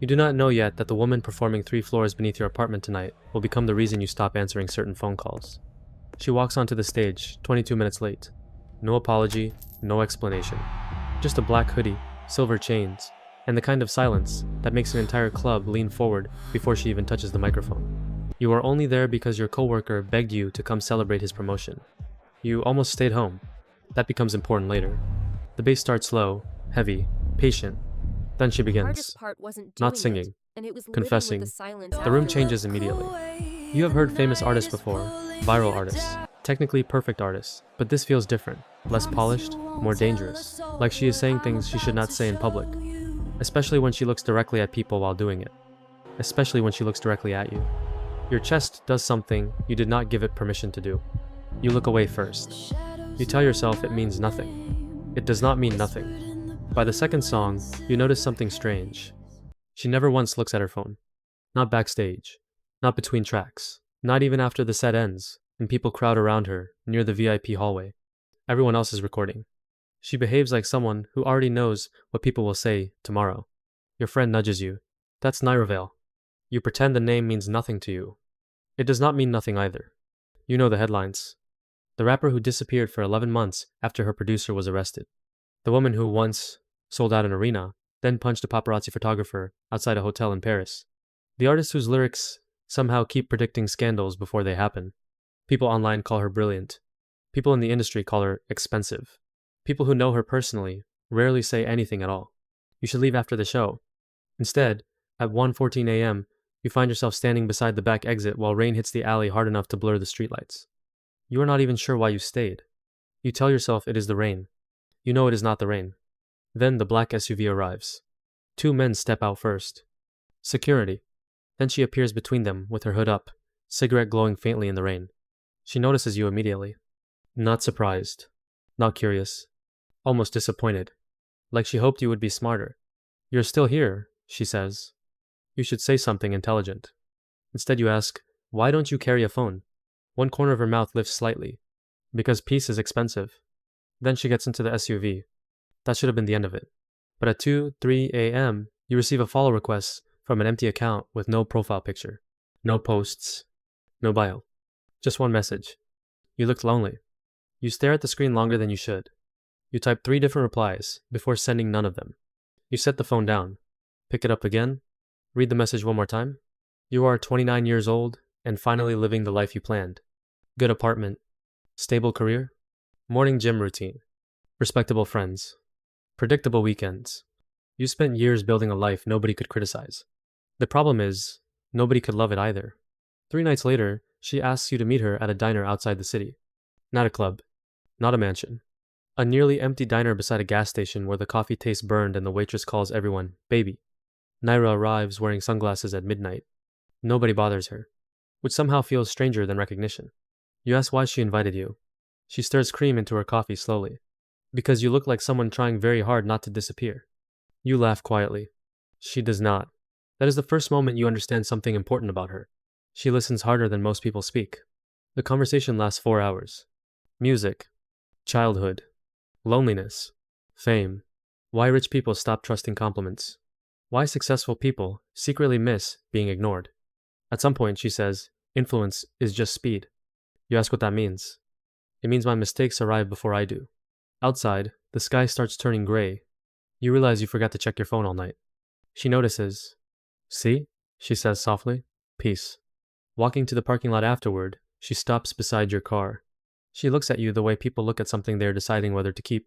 You do not know yet that the woman performing 3 floors beneath your apartment tonight will become the reason you stop answering certain phone calls. She walks onto the stage, 22 minutes late. No apology, no explanation. Just a black hoodie, silver chains, and the kind of silence that makes an entire club lean forward before she even touches the microphone. You are only there because your coworker begged you to come celebrate his promotion. You almost stayed home. That becomes important later. The bass starts slow, heavy, patient. Then she begins, not singing, confessing. The room changes immediately. You have heard famous artists before, viral artists, technically perfect artists, but this feels different, less polished, more dangerous, like she is saying things she should not say in public, especially when she looks directly at people while doing it, especially when she looks directly at you. Your chest does something you did not give it permission to do. You look away first. You tell yourself it means nothing. It does not mean nothing. By the second song, you notice something strange. She never once looks at her phone. Not backstage. Not between tracks. Not even after the set ends, and people crowd around her, near the VIP hallway. Everyone else is recording. She behaves like someone who already knows what people will say tomorrow. Your friend nudges you. That's nightclub. You pretend the name means nothing to you. It does not mean nothing either. You know the headlines. The rapper who disappeared for 11 months after her producer was arrested. The woman who once sold out an arena, then punched a paparazzi photographer outside a hotel in Paris. The artist whose lyrics somehow keep predicting scandals before they happen. People online call her brilliant. People in the industry call her expensive. People who know her personally rarely say anything at all. You should leave after the show. Instead, at 1:14 a.m., you find yourself standing beside the back exit while rain hits the alley hard enough to blur the streetlights. You are not even sure why you stayed. You tell yourself it is the rain. You know it is not the rain. Then the black SUV arrives. 2 men step out first. Security. Then she appears between them with her hood up, cigarette glowing faintly in the rain. She notices you immediately. Not surprised. Not curious. Almost disappointed. Like she hoped you would be smarter. You're still here, she says. You should say something intelligent. Instead you ask, why don't you carry a phone? One corner of her mouth lifts slightly. Because peace is expensive. Then she gets into the SUV. That should have been the end of it. But at 2:03 a.m., you receive a follow request from an empty account with no profile picture, no posts, no bio. Just one message. You looked lonely. You stare at the screen longer than you should. You type 3 different replies before sending none of them. You set the phone down, pick it up again, read the message one more time. You are 29 years old and finally living the life you planned. Good apartment, stable career, morning gym routine, respectable friends, predictable weekends. You spent years building a life nobody could criticize. The problem is, nobody could love it either. 3 nights later, she asks you to meet her at a diner outside the city. Not a club, not a mansion. A nearly empty diner beside a gas station where the coffee tastes burned and the waitress calls everyone, baby. Naira arrives wearing sunglasses at midnight. Nobody bothers her, which somehow feels stranger than recognition. You ask why she invited you. She stirs cream into her coffee slowly. Because you look like someone trying very hard not to disappear. You laugh quietly. She does not. That is the first moment you understand something important about her. She listens harder than most people speak. The conversation lasts 4 hours. Music, childhood, loneliness, fame, why rich people stop trusting compliments, why successful people secretly miss being ignored. At some point, she says, influence is just speed. You ask what that means. It means my mistakes arrive before I do. Outside, the sky starts turning gray. You realize you forgot to check your phone all night. She notices. See? She says softly. Peace. Walking to the parking lot afterward, she stops beside your car. She looks at you the way people look at something they're deciding whether to keep.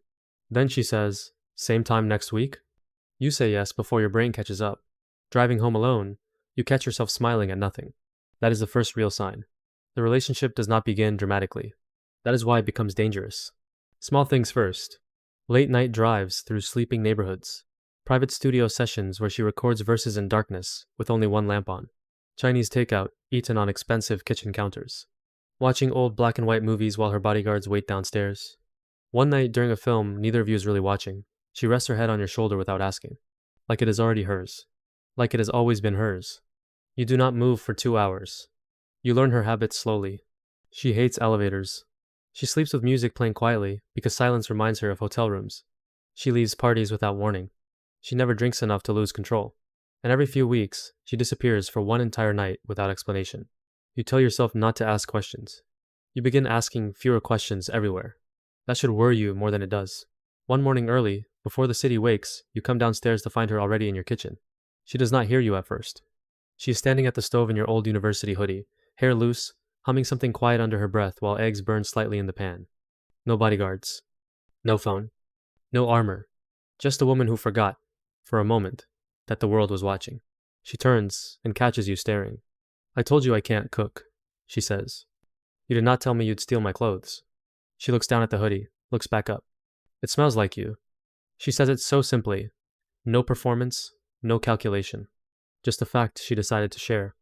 Then she says, same time next week? You say yes before your brain catches up. Driving home alone, you catch yourself smiling at nothing. That is the first real sign. The relationship does not begin dramatically. That is why it becomes dangerous. Small things first. Late night drives through sleeping neighborhoods. Private studio sessions where she records verses in darkness with only one lamp on. Chinese takeout eaten on expensive kitchen counters. Watching old black and white movies while her bodyguards wait downstairs. One night during a film neither of you is really watching, she rests her head on your shoulder without asking. Like it is already hers. Like it has always been hers. You do not move for 2 hours. You learn her habits slowly. She hates elevators. She sleeps with music playing quietly because silence reminds her of hotel rooms. She leaves parties without warning. She never drinks enough to lose control. And every few weeks, she disappears for one entire night without explanation. You tell yourself not to ask questions. You begin asking fewer questions everywhere. That should worry you more than it does. One morning early, before the city wakes, you come downstairs to find her already in your kitchen. She does not hear you at first. She is standing at the stove in your old university hoodie, hair loose, humming something quiet under her breath while eggs burn slightly in the pan. No bodyguards. No phone. No armor. Just a woman who forgot, for a moment, that the world was watching. She turns and catches you staring. I told you I can't cook, she says. You did not tell me you'd steal my clothes. She looks down at the hoodie, looks back up. It smells like you. She says it so simply. No performance, no calculation. Just a fact she decided to share.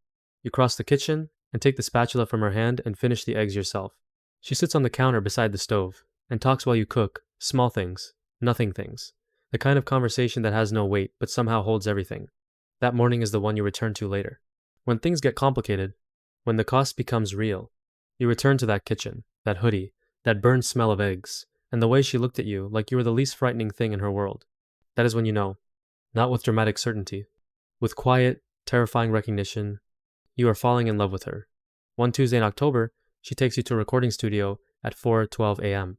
You cross the kitchen and take the spatula from her hand and finish the eggs yourself. She sits on the counter beside the stove and talks while you cook, small things, nothing things. The kind of conversation that has no weight but somehow holds everything. That morning is the one you return to later. When things get complicated, when the cost becomes real, you return to that kitchen, that hoodie, that burned smell of eggs, and the way she looked at you like you were the least frightening thing in her world. That is when you know. Not with dramatic certainty. With quiet, terrifying recognition, you are falling in love with her. One Tuesday in October, she takes you to a recording studio at 4:12 a.m.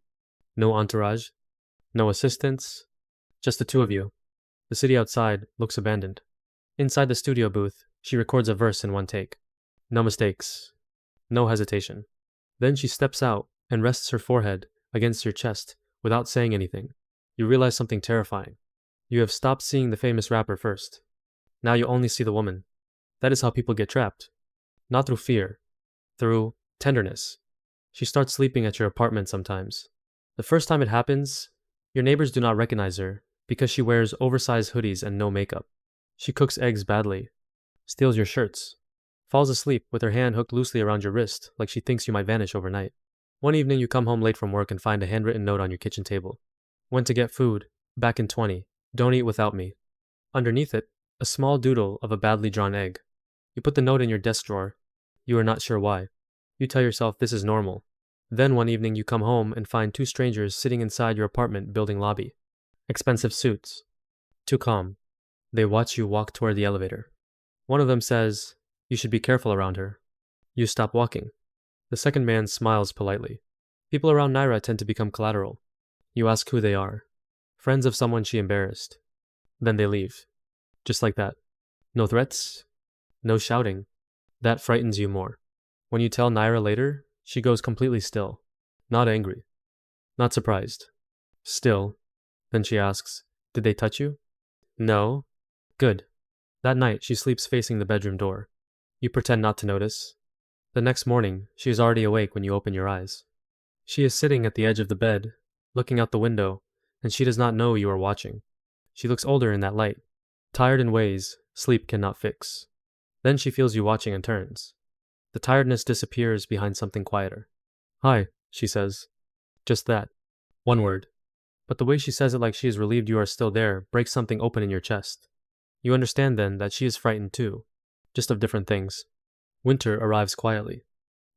No entourage, no assistants, just the two of you. The city outside looks abandoned. Inside the studio booth, she records a verse in one take. No mistakes, no hesitation. Then she steps out and rests her forehead against your chest without saying anything. You realize something terrifying. You have stopped seeing the famous rapper first. Now you only see the woman. That is how people get trapped. Not through fear, through tenderness. She starts sleeping at your apartment sometimes. The first time it happens, your neighbors do not recognize her because she wears oversized hoodies and no makeup. She cooks eggs badly, steals your shirts, falls asleep with her hand hooked loosely around your wrist like she thinks you might vanish overnight. One evening you come home late from work and find a handwritten note on your kitchen table. Went to get food, back in 20, don't eat without me. Underneath it, a small doodle of a badly drawn egg. You put the note in your desk drawer. You are not sure why. You tell yourself this is normal. Then one evening you come home and find two strangers sitting inside your apartment building lobby. Expensive suits. Too calm. They watch you walk toward the elevator. One of them says, you should be careful around her. You stop walking. The second man smiles politely. People around Naira tend to become collateral. You ask who they are. Friends of someone she embarrassed. Then they leave. Just like that. No threats. No shouting. That frightens you more. When you tell Naira later, she goes completely still. Not angry. Not surprised. Still. Then she asks, did they touch you? No. Good. That night, she sleeps facing the bedroom door. You pretend not to notice. The next morning, she is already awake when you open your eyes. She is sitting at the edge of the bed, looking out the window, and she does not know you are watching. She looks older in that light, tired in ways sleep cannot fix. Then she feels you watching and turns. The tiredness disappears behind something quieter. Hi, she says. Just that. One word. But the way she says it like she is relieved you are still there breaks something open in your chest. You understand then that she is frightened too, just of different things. Winter arrives quietly.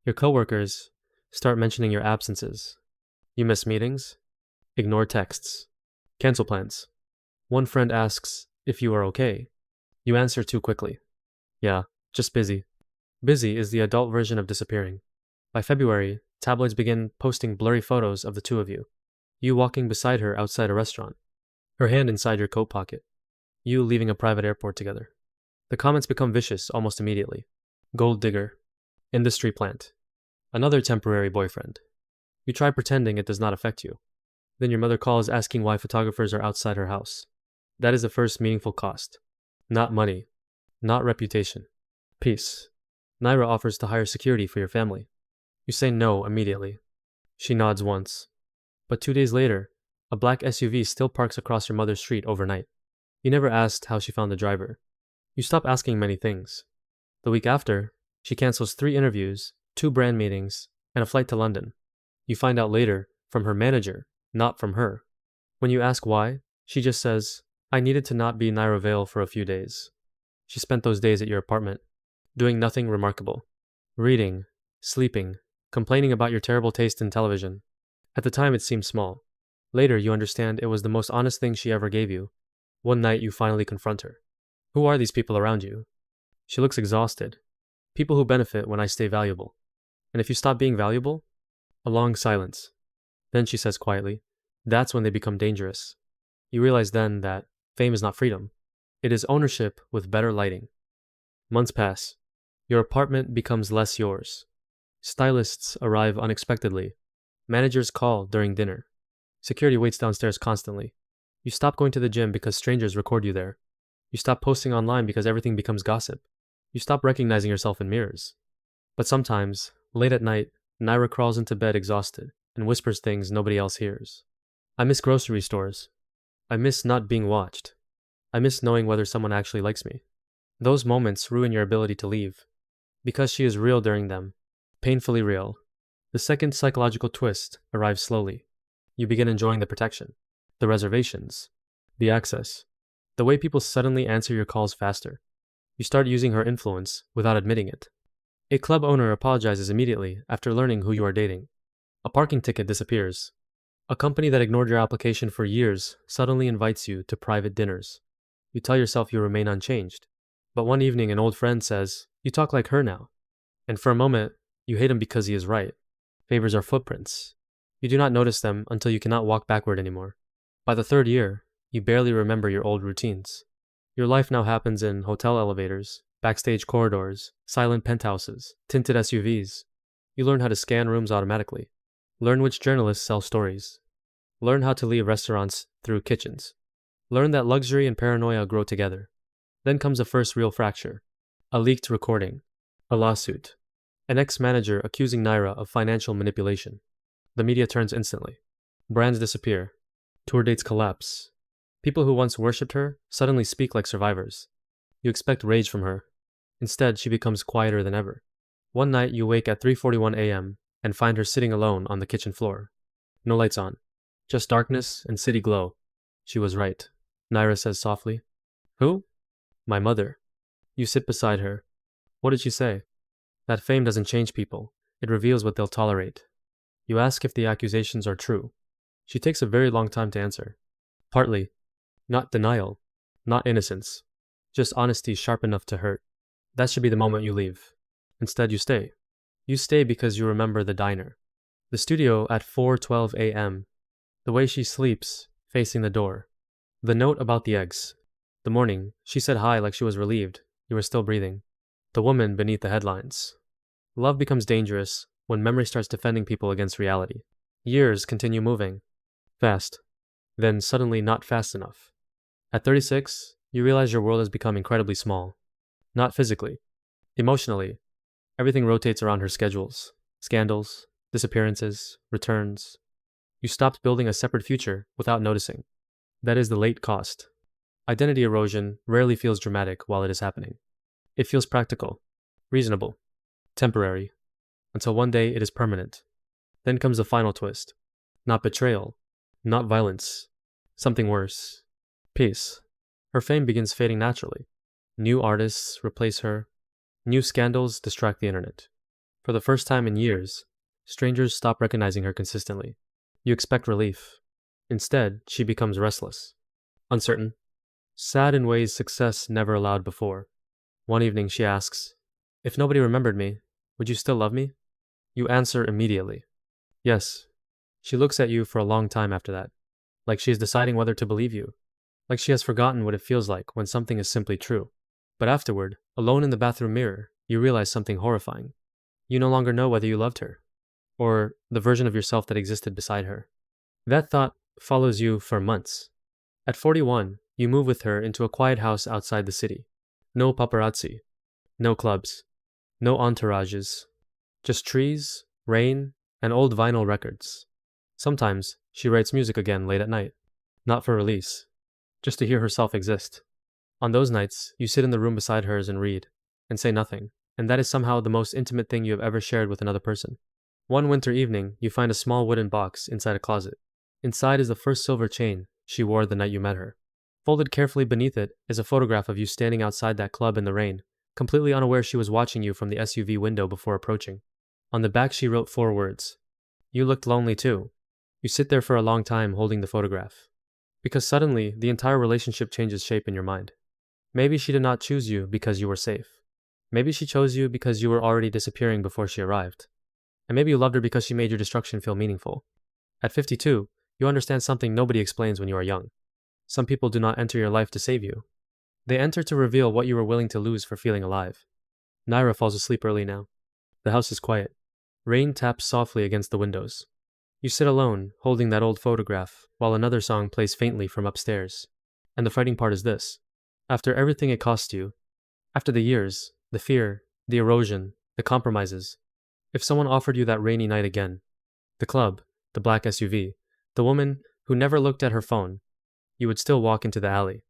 Your coworkers start mentioning your absences. You miss meetings, ignore texts, cancel plans. One friend asks if you are okay. You answer too quickly. Yeah, just busy. Busy is the adult version of disappearing. By February, tabloids begin posting blurry photos of the two of you. You walking beside her outside a restaurant. Her hand inside your coat pocket. You leaving a private airport together. The comments become vicious almost immediately. Gold digger. Industry plant. Another temporary boyfriend. You try pretending it does not affect you. Then your mother calls asking why photographers are outside her house. That is the first meaningful cost. Not money. Not reputation. Peace. Naira offers to hire security for your family. You say no immediately. She nods once. But 2 days later, a black SUV still parks across your mother's street overnight. You never asked how she found the driver. You stop asking many things. The week after, she cancels 3 interviews, 2 brand meetings, and a flight to London. You find out later from her manager, not from her. When you ask why, she just says, I needed to not be Naira Vale for a few days. She spent those days at your apartment, doing nothing remarkable. Reading, sleeping, complaining about your terrible taste in television. At the time it seemed small. Later you understand it was the most honest thing she ever gave you. One night you finally confront her. Who are these people around you? She looks exhausted. People who benefit when I stay valuable. And if you stop being valuable? A long silence. Then she says quietly, that's when they become dangerous. You realize then that fame is not freedom. It is ownership with better lighting. Months pass. Your apartment becomes less yours. Stylists arrive unexpectedly. Managers call during dinner. Security waits downstairs constantly. You stop going to the gym because strangers record you there. You stop posting online because everything becomes gossip. You stop recognizing yourself in mirrors. But sometimes, late at night, Naira crawls into bed exhausted and whispers things nobody else hears. I miss grocery stores. I miss not being watched. I miss knowing whether someone actually likes me. Those moments ruin your ability to leave. Because she is real during them. Painfully real. The second psychological twist arrives slowly. You begin enjoying the protection, the reservations, the access, the way people suddenly answer your calls faster. You start using her influence without admitting it. A club owner apologizes immediately after learning who you are dating. A parking ticket disappears. A company that ignored your application for years suddenly invites you to private dinners. You tell yourself you remain unchanged. But one evening an old friend says, you talk like her now. And for a moment, you hate him because he is right. Favors are footprints. You do not notice them until you cannot walk backward anymore. By the third year, you barely remember your old routines. Your life now happens in hotel elevators, backstage corridors, silent penthouses, tinted SUVs. You learn how to scan rooms automatically. Learn which journalists sell stories. Learn how to leave restaurants through kitchens. Learn that luxury and paranoia grow together. Then comes a first real fracture. A leaked recording. A lawsuit. An ex-manager accusing Naira of financial manipulation. The media turns instantly. Brands disappear. Tour dates collapse. People who once worshipped her suddenly speak like survivors. You expect rage from her. Instead, she becomes quieter than ever. One night, you wake at 3:41 a.m. and find her sitting alone on the kitchen floor. No lights on. Just darkness and city glow. She was right. Naira says softly. Who? My mother. You sit beside her. What did she say? That fame doesn't change people. It reveals what they'll tolerate. You ask if the accusations are true. She takes a very long time to answer. Partly. Not denial. Not innocence. Just honesty sharp enough to hurt. That should be the moment you leave. Instead, you stay. You stay because you remember the diner. The studio at 4:12 a.m. The way she sleeps, facing the door. The note about the eggs. The morning, she said hi like she was relieved. You were still breathing. The woman beneath the headlines. Love becomes dangerous when memory starts defending people against reality. Years continue moving. Fast. Then suddenly not fast enough. At 36, you realize your world has become incredibly small. Not physically. Emotionally. Everything rotates around her schedules. Scandals, disappearances, returns. You stopped building a separate future without noticing. That is the late cost. Identity erosion rarely feels dramatic while it is happening. It feels practical, reasonable, temporary, until one day it is permanent. Then comes the final twist. Not betrayal, not violence, something worse. Peace. Her fame begins fading naturally. New artists replace her. New scandals distract the internet. For the first time in years, strangers stop recognizing her consistently. You expect relief. Instead, she becomes restless, uncertain, sad in ways success never allowed before. One evening she asks, if nobody remembered me, would you still love me? You answer immediately. Yes. She looks at you for a long time after that, like she is deciding whether to believe you, like she has forgotten what it feels like when something is simply true. But afterward, alone in the bathroom mirror, you realize something horrifying. You no longer know whether you loved her, or the version of yourself that existed beside her. That thought follows you for months. At 41, you move with her into a quiet house outside the city. No paparazzi, no clubs, no entourages, just trees, rain, and old vinyl records. Sometimes she writes music again late at night, not for release, just to hear herself exist. On those nights, you sit in the room beside hers and read, and say nothing, and that is somehow the most intimate thing you have ever shared with another person. One winter evening, you find a small wooden box inside a closet. Inside is the first silver chain she wore the night you met her. Folded carefully beneath it is a photograph of you standing outside that club in the rain, completely unaware she was watching you from the SUV window before approaching. On the back she wrote 4 words. You looked lonely too. You sit there for a long time holding the photograph. Because suddenly, the entire relationship changes shape in your mind. Maybe she did not choose you because you were safe. Maybe she chose you because you were already disappearing before she arrived. And maybe you loved her because she made your destruction feel meaningful. At 52, you understand something nobody explains when you are young. Some people do not enter your life to save you. They enter to reveal what you were willing to lose for feeling alive. Naira falls asleep early now. The house is quiet. Rain taps softly against the windows. You sit alone, holding that old photograph, while another song plays faintly from upstairs. And the frightening part is this. After everything it cost you, after the years, the fear, the erosion, the compromises, if someone offered you that rainy night again, the club, the black SUV, the woman who never looked at her phone, you would still walk into the alley.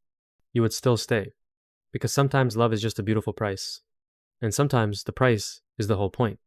You would still stay. Because sometimes love is just a beautiful price. And sometimes the price is the whole point.